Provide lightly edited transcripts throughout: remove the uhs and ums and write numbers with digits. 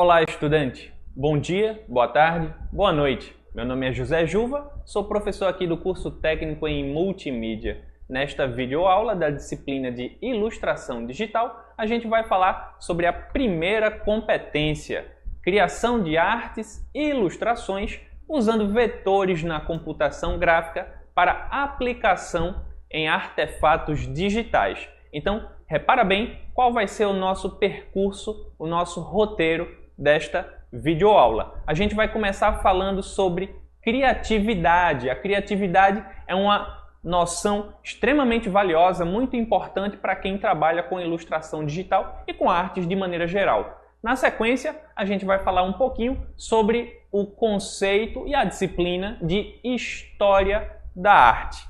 Olá, estudante! Bom dia, boa tarde, boa noite. Meu nome é José Juva, sou professor aqui do curso técnico em multimídia. Nesta videoaula da disciplina de ilustração digital, a gente vai falar sobre a primeira competência, criação de artes e ilustrações usando vetores na computação gráfica para aplicação em artefatos digitais. Então, repara bem qual vai ser o nosso percurso, o nosso roteiro desta videoaula. A gente vai começar falando sobre criatividade. A criatividade é uma noção extremamente valiosa, muito importante para quem trabalha com ilustração digital e com artes de maneira geral. Na sequência, a gente vai falar um pouquinho sobre o conceito e a disciplina de História da Arte.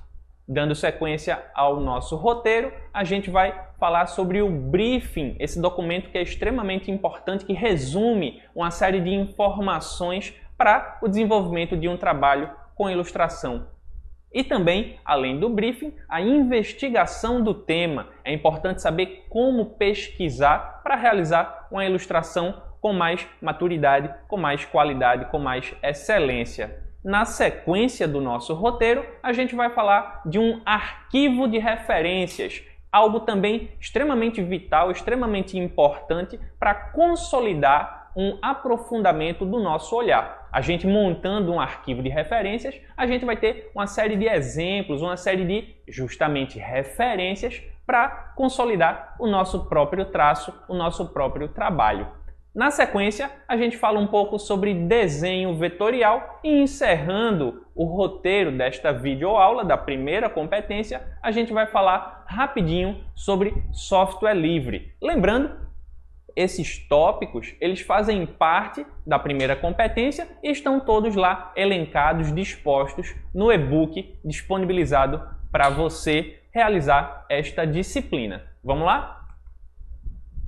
Dando sequência ao nosso roteiro, a gente vai falar sobre o briefing, esse documento que é extremamente importante, que resume uma série de informações para o desenvolvimento de um trabalho com ilustração. E também, além do briefing, a investigação do tema. É importante saber como pesquisar para realizar uma ilustração com mais maturidade, com mais qualidade, com mais excelência. Na sequência do nosso roteiro, a gente vai falar de um arquivo de referências, algo também extremamente vital, extremamente importante para consolidar um aprofundamento do nosso olhar. A gente montando um arquivo de referências, a gente vai ter uma série de exemplos, uma série de, justamente, referências para consolidar o nosso próprio traço, o nosso próprio trabalho. Na sequência, a gente fala um pouco sobre desenho vetorial e encerrando o roteiro desta videoaula da primeira competência, a gente vai falar rapidinho sobre software livre. Lembrando, esses tópicos, eles fazem parte da primeira competência e estão todos lá elencados, dispostos no e-book disponibilizado para você realizar esta disciplina. Vamos lá?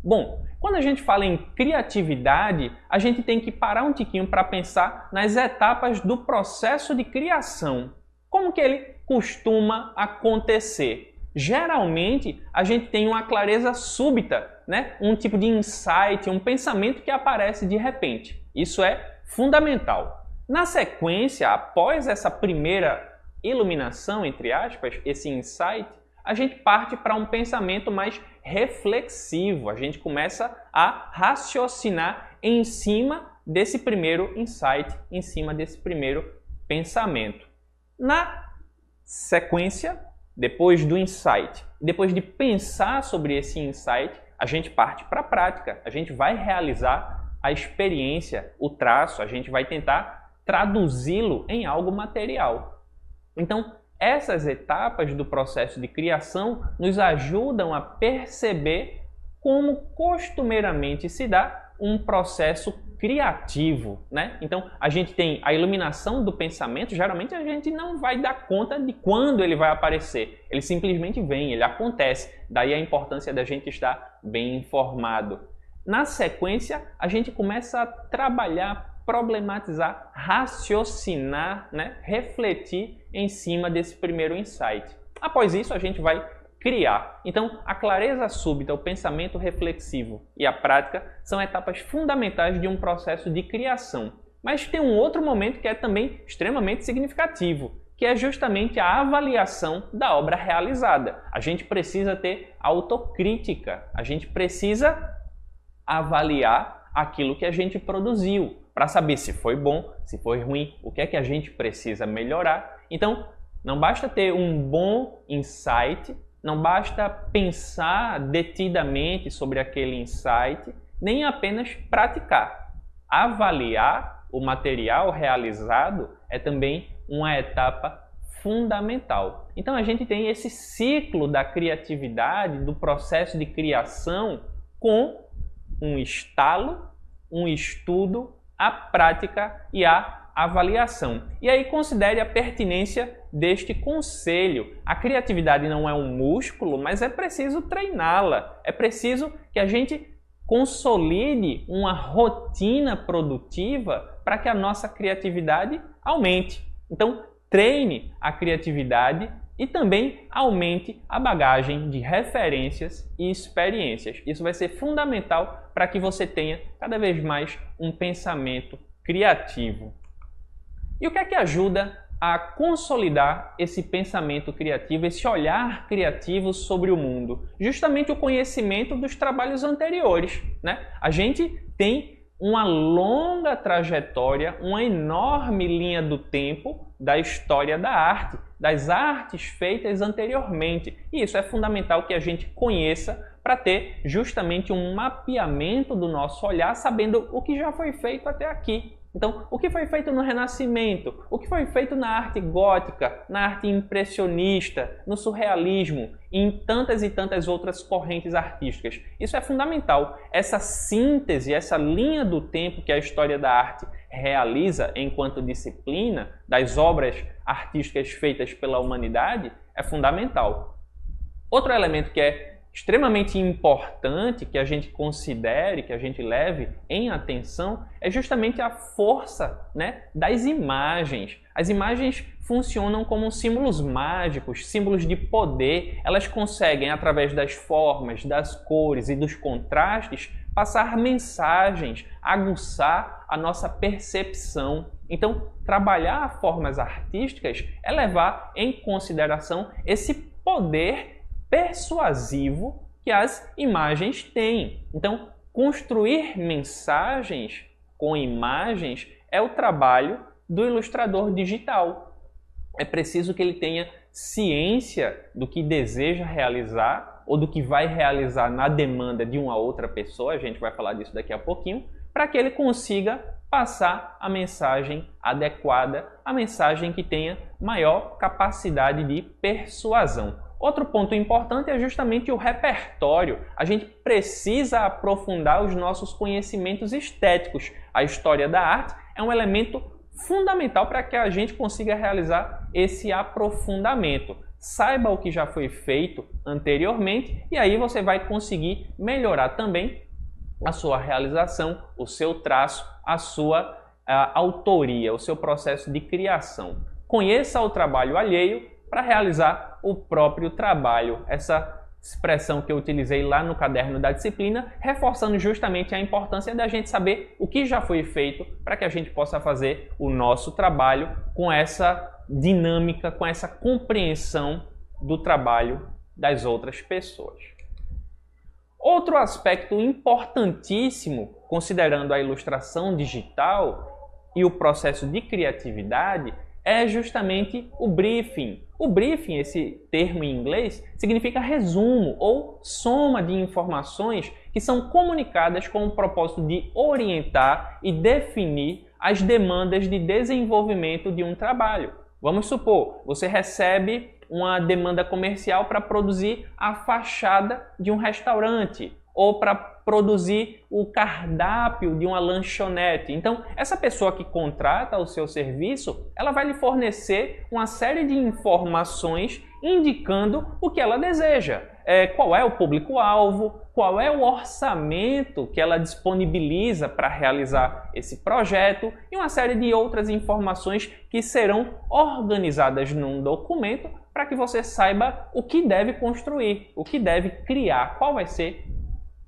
Bom, quando a gente fala em criatividade, a gente tem que parar um tiquinho para pensar nas etapas do processo de criação. Como que ele costuma acontecer? Geralmente, a gente tem uma clareza súbita, né? Um tipo de insight, um pensamento que aparece de repente. Isso é fundamental. Na sequência, após essa primeira iluminação, entre aspas, esse insight, a gente parte para um pensamento mais reflexivo. A gente começa a raciocinar em cima desse primeiro insight, em cima desse primeiro pensamento. Na sequência, depois do insight, depois de pensar sobre esse insight, a gente parte para a prática. A gente vai realizar a experiência, o traço, a gente vai tentar traduzi-lo em algo material. Então, essas etapas do processo de criação nos ajudam a perceber como costumeiramente se dá um processo criativo, né? Então, a gente tem a iluminação do pensamento, geralmente a gente não vai dar conta de quando ele vai aparecer. Ele simplesmente vem, ele acontece. Daí a importância da gente estar bem informado. Na sequência, a gente começa a trabalhar, problematizar, raciocinar, né? Refletir em cima desse primeiro insight. Após isso, a gente vai criar. Então, a clareza súbita, o pensamento reflexivo e a prática são etapas fundamentais de um processo de criação. Mas tem um outro momento que é também extremamente significativo, que é justamente a avaliação da obra realizada. A gente precisa ter autocrítica, a gente precisa avaliar aquilo que a gente produziu, para saber se foi bom, se foi ruim, o que é que a gente precisa melhorar. Então, não basta ter um bom insight, não basta pensar detidamente sobre aquele insight, nem apenas praticar. Avaliar o material realizado é também uma etapa fundamental. Então, a gente tem esse ciclo da criatividade, do processo de criação, com um estalo, um estudo, a prática e a avaliação. E aí considere a pertinência deste conselho. A criatividade não é um músculo, mas é preciso treiná-la. É preciso que a gente consolide uma rotina produtiva para que a nossa criatividade aumente. Então, treine a criatividade e também aumente a bagagem de referências e experiências. Isso vai ser fundamental para que você tenha cada vez mais um pensamento criativo. E o que é que ajuda a consolidar esse pensamento criativo, esse olhar criativo sobre o mundo? Justamente o conhecimento dos trabalhos anteriores, né? A gente tem uma longa trajetória, uma enorme linha do tempo da história da arte, das artes feitas anteriormente. E isso é fundamental que a gente conheça para ter justamente um mapeamento do nosso olhar, sabendo o que já foi feito até aqui. Então, o que foi feito no Renascimento, o que foi feito na arte gótica, na arte impressionista, no surrealismo e em tantas e tantas outras correntes artísticas. Isso é fundamental. Essa síntese, essa linha do tempo que a história da arte realiza enquanto disciplina das obras artísticas feitas pela humanidade é fundamental. Outro elemento que é extremamente importante que a gente considere, que a gente leve em atenção, é justamente a força, né, das imagens. As imagens funcionam como símbolos mágicos, símbolos de poder. Elas conseguem, através das formas, das cores e dos contrastes, passar mensagens, aguçar a nossa percepção. Então, trabalhar formas artísticas é levar em consideração esse poder persuasivo que as imagens têm. Então, construir mensagens com imagens é o trabalho do ilustrador digital. É preciso que ele tenha ciência do que deseja realizar ou do que vai realizar na demanda de uma outra pessoa, a gente vai falar disso daqui a pouquinho, para que ele consiga passar a mensagem adequada, a mensagem que tenha maior capacidade de persuasão. Outro ponto importante é justamente o repertório. A gente precisa aprofundar os nossos conhecimentos estéticos. A história da arte é um elemento fundamental para que a gente consiga realizar esse aprofundamento. Saiba o que já foi feito anteriormente e aí você vai conseguir melhorar também a sua realização, o seu traço, a sua autoria, o seu processo de criação. Conheça o trabalho alheio para realizar o próprio trabalho. Essa expressão que eu utilizei lá no caderno da disciplina, reforçando justamente a importância da gente saber o que já foi feito para que a gente possa fazer o nosso trabalho com essa dinâmica, com essa compreensão do trabalho das outras pessoas. Outro aspecto importantíssimo, considerando a ilustração digital e o processo de criatividade, é justamente o briefing. O briefing, esse termo em inglês, significa resumo ou soma de informações que são comunicadas com o propósito de orientar e definir as demandas de desenvolvimento de um trabalho. Vamos supor, você recebe uma demanda comercial para produzir a fachada de um restaurante ou para produzir o cardápio de uma lanchonete. Então, essa pessoa que contrata o seu serviço, ela vai lhe fornecer uma série de informações indicando o que ela deseja. Qual é o público-alvo, qual é o orçamento que ela disponibiliza para realizar esse projeto e uma série de outras informações que serão organizadas num documento para que você saiba o que deve construir, o que deve criar, qual vai ser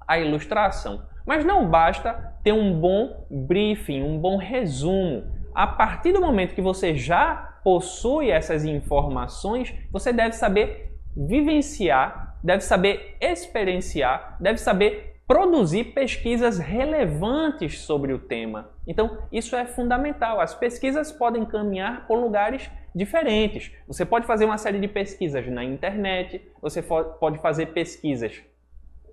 a ilustração. Mas não basta ter um bom briefing, um bom resumo. A partir do momento que você já possui essas informações, você deve saber vivenciar, deve saber experienciar, deve saber produzir pesquisas relevantes sobre o tema. Então, isso é fundamental. As pesquisas podem caminhar por lugares diferentes. Você pode fazer uma série de pesquisas na internet, você pode fazer pesquisas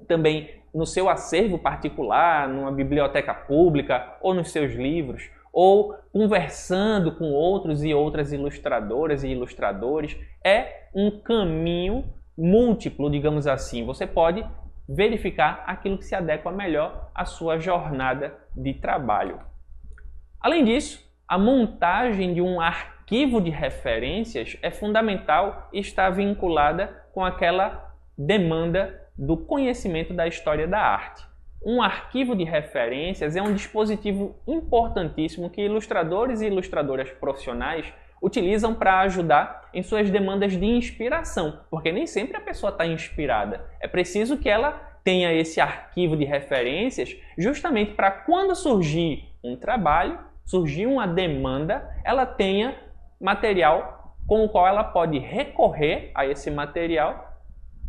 também no seu acervo particular, numa biblioteca pública ou nos seus livros, ou conversando com outros e outras ilustradoras e ilustradores. É um caminho múltiplo, digamos assim. Você pode verificar aquilo que se adequa melhor à sua jornada de trabalho. Além disso, a montagem de um arquivo de referências é fundamental e está vinculada com aquela demanda do conhecimento da história da arte. Um arquivo de referências é um dispositivo importantíssimo que ilustradores e ilustradoras profissionais utilizam para ajudar em suas demandas de inspiração, porque nem sempre a pessoa está inspirada. É preciso que ela tenha esse arquivo de referências justamente para quando surgir um trabalho, surgir uma demanda, ela tenha material com o qual ela pode recorrer a esse material,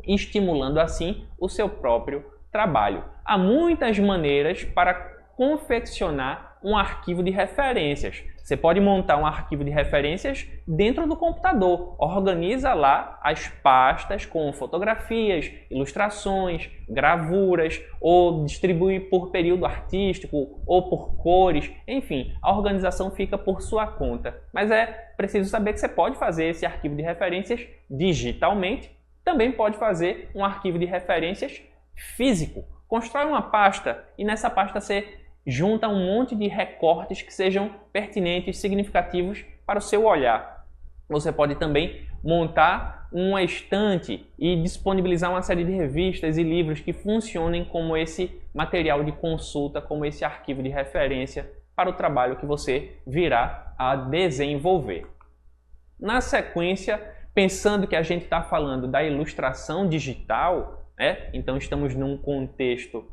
estimulando assim o seu próprio trabalho. Há muitas maneiras para confeccionar um arquivo de referências. Você pode montar um arquivo de referências dentro do computador. Organiza lá as pastas com fotografias, ilustrações, gravuras, ou distribui por período artístico ou por cores. Enfim, a organização fica por sua conta. Mas é preciso saber que você pode fazer esse arquivo de referências digitalmente. Também pode fazer um arquivo de referências físico. Constrói uma pasta e nessa pasta você junta um monte de recortes que sejam pertinentes, significativos para o seu olhar. Você pode também montar uma estante e disponibilizar uma série de revistas e livros que funcionem como esse material de consulta, como esse arquivo de referência para o trabalho que você virá a desenvolver. Na sequência, pensando que a gente está falando da ilustração digital, então estamos num contexto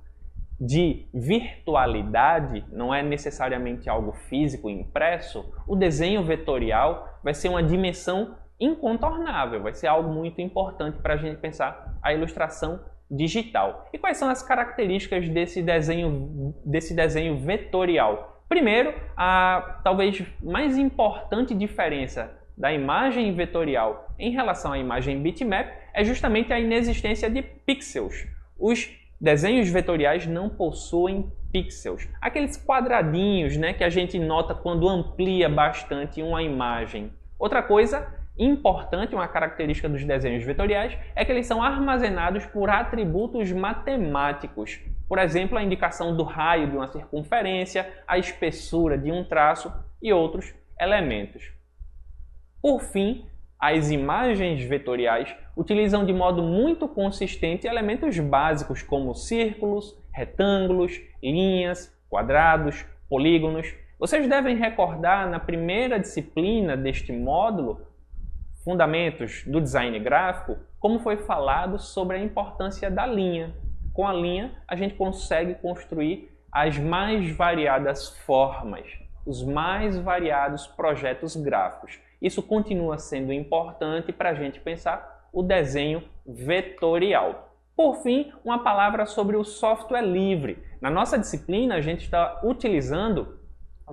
de virtualidade, não é necessariamente algo físico impresso, o desenho vetorial vai ser uma dimensão incontornável, vai ser algo muito importante para a gente pensar a ilustração digital. E quais são as características desse desenho vetorial? Primeiro, a talvez mais importante diferença da imagem vetorial em relação à imagem bitmap é justamente a inexistência de pixels. Os desenhos vetoriais não possuem pixels, aqueles quadradinhos, que a gente nota quando amplia bastante uma imagem. Outra coisa importante, uma característica dos desenhos vetoriais, é que eles são armazenados por atributos matemáticos. Por exemplo, a indicação do raio de uma circunferência, a espessura de um traço e outros elementos. Por fim, as imagens vetoriais utilizam de modo muito consistente elementos básicos como círculos, retângulos, linhas, quadrados, polígonos. Vocês devem recordar na primeira disciplina deste módulo, Fundamentos do Design Gráfico, como foi falado sobre a importância da linha. Com a linha, a gente consegue construir as mais variadas formas, os mais variados projetos gráficos. Isso continua sendo importante para a gente pensar o desenho vetorial. Por fim, uma palavra sobre o software livre. Na nossa disciplina, a gente está utilizando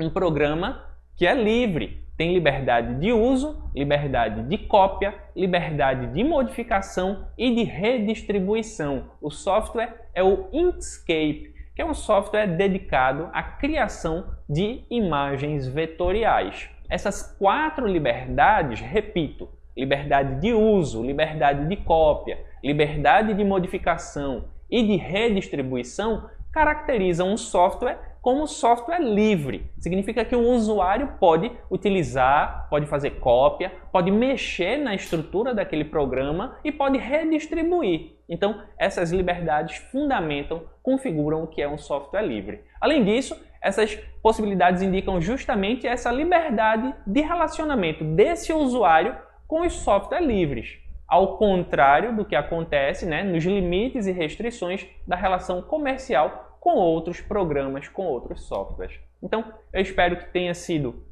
um programa que é livre. Tem liberdade de uso, liberdade de cópia, liberdade de modificação e de redistribuição. O software é o Inkscape, que é um software dedicado à criação de imagens vetoriais. Essas 4 liberdades, repito, liberdade de uso, liberdade de cópia, liberdade de modificação e de redistribuição, caracterizam um software como software livre. Significa que o usuário pode utilizar, pode fazer cópia, pode mexer na estrutura daquele programa e pode redistribuir. Então, essas liberdades fundamentam, configuram o que é um software livre. Além disso, essas possibilidades indicam justamente essa liberdade de relacionamento desse usuário com os softwares livres, ao contrário do que acontece nos limites e restrições da relação comercial com outros programas, com outros softwares. Então, eu espero que tenha sido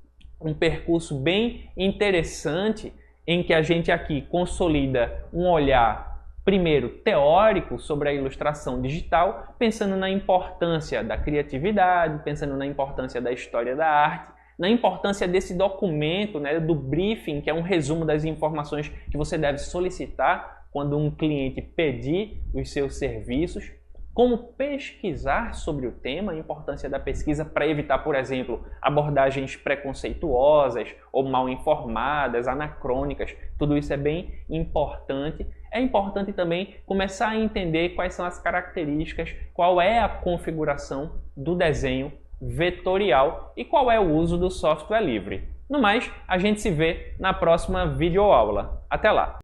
um percurso bem interessante em que a gente aqui consolida um olhar primeiro teórico sobre a ilustração digital, pensando na importância da criatividade, pensando na importância da história da arte, na importância desse documento, do briefing, que é um resumo das informações que você deve solicitar quando um cliente pedir os seus serviços, como pesquisar sobre o tema, a importância da pesquisa para evitar, por exemplo, abordagens preconceituosas ou mal informadas, anacrônicas. Tudo isso é bem importante. É importante também começar a entender quais são as características, qual é a configuração do desenho vetorial e qual é o uso do software livre. No mais, a gente se vê na próxima videoaula. Até lá!